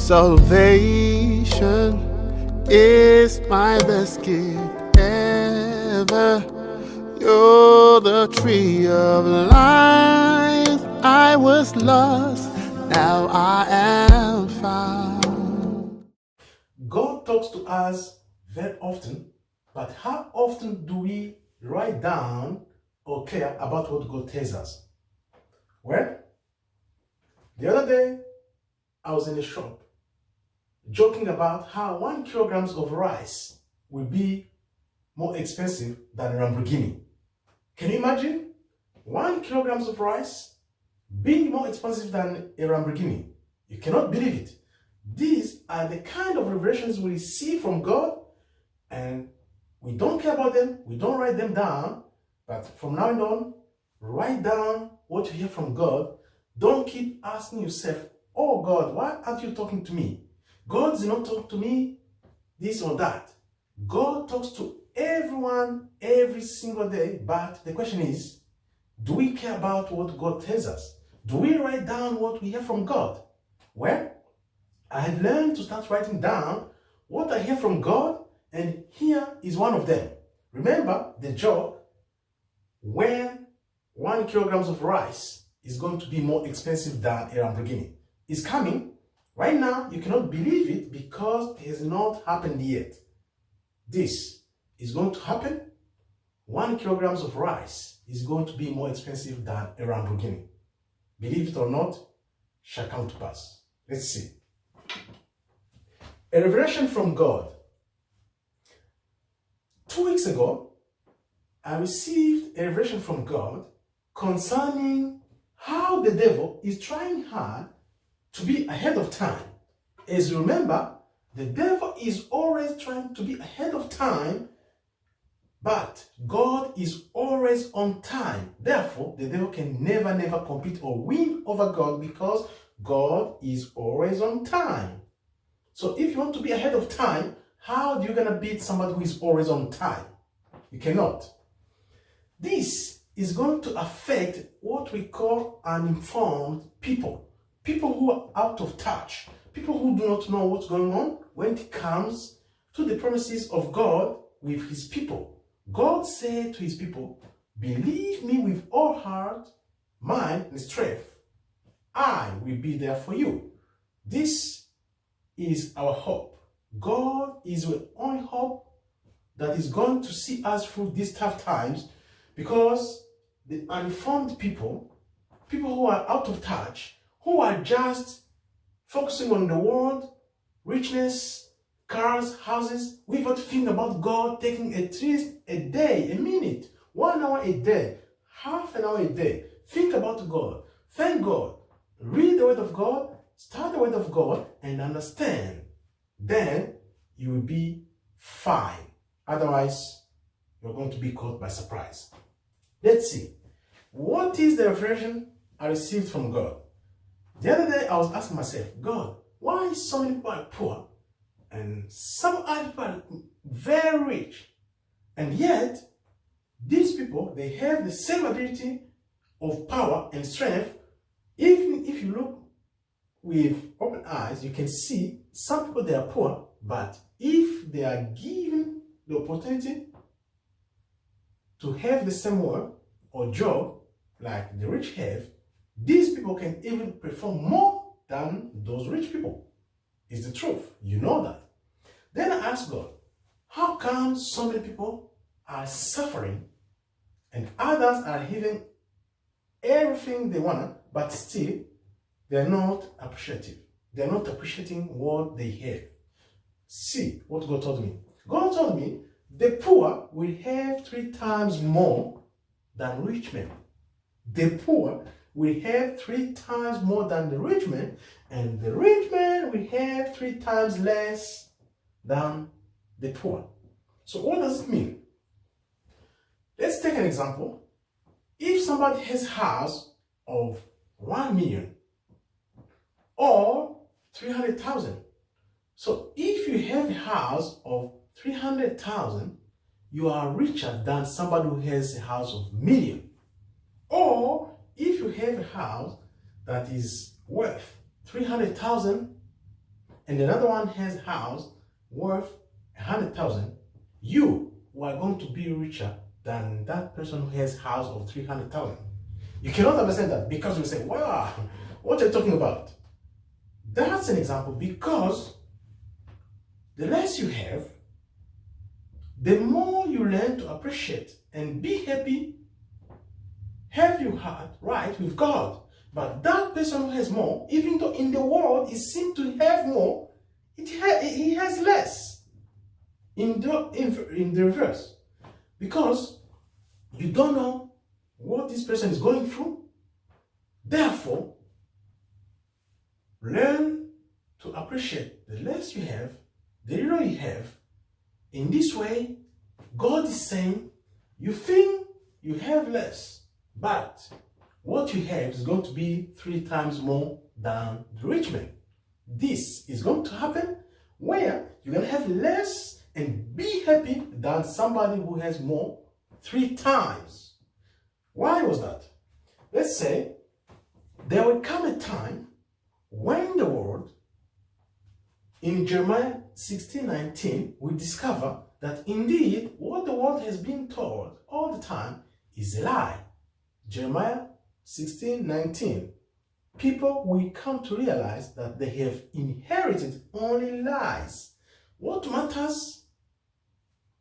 Salvation is my best gift ever. You're the tree of life. I was lost, now I am found. God talks to us very often, but how often do we write down or care about what God tells us? Well, the other day I was in a shop joking about how 1 kilogram of rice will be more expensive than a Lamborghini. Can you imagine 1 kilogram of rice being more expensive than a Lamborghini? You cannot believe it. These are the kind of revelations we receive from God, and we don't care about them, we don't write them down, but from now on, write down what you hear from God. Don't keep asking yourself, oh God, why aren't you talking to me? God does not talk to me this or that. God talks to everyone every single day, but the question is, do we care about what God tells us? Do we write down what we hear from God? Well, I have learned to start writing down what I hear from God, and here is one of them. Remember the joke when 1 kilogram of rice is going to be more expensive than a Lamborghini. It's coming. Right now, you cannot believe it because it has not happened yet. This is going to happen. 1 kilogram of rice is going to be more expensive than a Lamborghini. Believe it or not, shall come to pass. Let's see. A revelation from God. 2 weeks ago, I received a revelation from God concerning how the devil is trying hard to be ahead of time. As you remember, the devil is always trying to be ahead of time, but God is always on time. Therefore, the devil can never compete or win over God because God is always on time. So if you want to be ahead of time, how are you going to beat somebody who is always on time? You cannot. This is going to affect what we call uninformed people. People who are out of touch. People who do not know what's going on when it comes to the promises of God with his people. God said to his people, believe me with all heart, mind, and strength. I will be there for you. This is our hope. God is the only hope that is going to see us through these tough times, because the uninformed people, people who are out of touch, who are just focusing on the world, richness, cars, houses, without thinking about God, taking at least a day, a minute, 1 hour a day, half an hour a day. Think about God. Thank God. Read the Word of God, start the Word of God, and understand. Then you will be fine. Otherwise, you're going to be caught by surprise. Let's see. What is the revelation I received from God? The other day, I was asking myself, God, why so many people are poor and some other people are very rich? And yet, these people, they have the same ability of power and strength. Even if you look with open eyes, you can see some people, they are poor, but if they are given the opportunity to have the same work or job like the rich have, these people can even perform more than those rich people. It's the truth. You know that. Then I asked God, how come so many people are suffering and others are having everything they want, but still they're not appreciative. They're not appreciating what they have. See what God told me. God told me the poor will have 3 times more than rich men. The poor will have 3 times more than the rich man, and the rich man will have 3 times less than the poor. So what does it mean? Let's take an example. If somebody has a house of 1 million or 300,000, so if you have a house of 300,000, you are richer than somebody who has a house of million. Or if you have a house that is worth 300,000 and another one has a house worth 100,000, you are going to be richer than that person who has a house of 300,000. You cannot understand that because you say, wow, what are you talking about? That's an example because the less you have, the more you learn to appreciate and be happy, have your heart right with God. But that person who has more, even though in the world it seems to have more, he has less in the reverse. Because you don't know what this person is going through. Therefore, learn to appreciate the less you have, the little you have. In this way, God is saying, you think you have less, but what you have is going to be 3 times more than the rich man. This is going to happen where you're going to have less and be happy than somebody who has more 3 times. Why was that? Let's say there will come a time when the world, in Jeremiah 16:19, we discover that indeed what the world has been told all the time is a lie. Jeremiah 16:19. People will come to realize that they have inherited only lies. What matters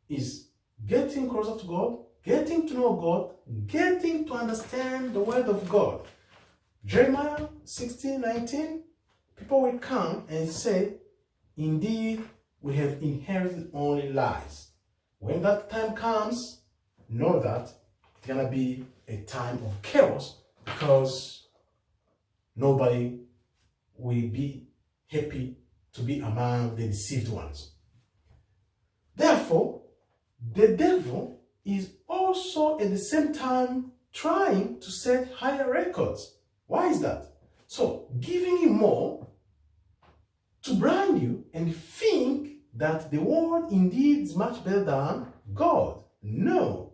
is getting closer to God, getting to know God, getting to understand the word of God. Jeremiah 16:19, people will come and say, indeed, we have inherited only lies. When that time comes, know that it's going to be a time of chaos because nobody will be happy to be among the deceived ones. Therefore, the devil is also at the same time trying to set higher records. Why is that? So, giving him more to blind you and think that the world indeed is much better than God. No.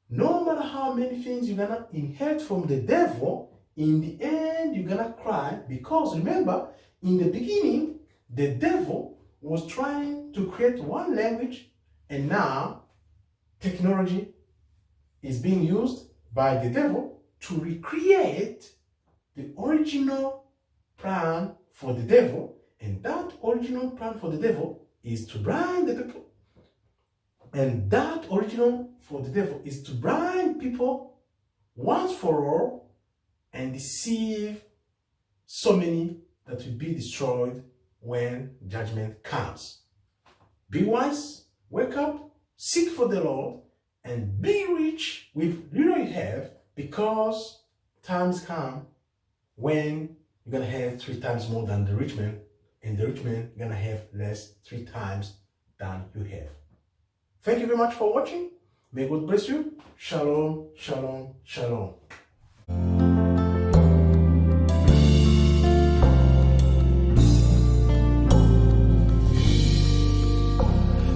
No matter how many things you're going to inherit from the devil, in the end you're going to cry because remember, in the beginning, the devil was trying to create one language and now technology is being used by the devil to recreate the original plan for the devil. And that original plan for the devil is to blind the people. And that original for the devil is to blind people once for all and deceive so many that will be destroyed when judgment comes. Be wise, wake up, seek for the Lord, and be rich with little you have because times come when you're going to have 3 times more than the rich man. And the rich man gonna have less 3 times than you have. Thank you very much for watching. May God bless you. Shalom, shalom, shalom.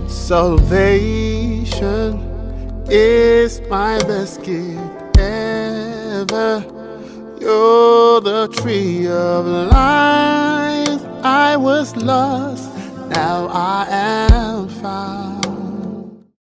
Salvation is my best gift ever. You're the tree of life. I was lost, now I am found.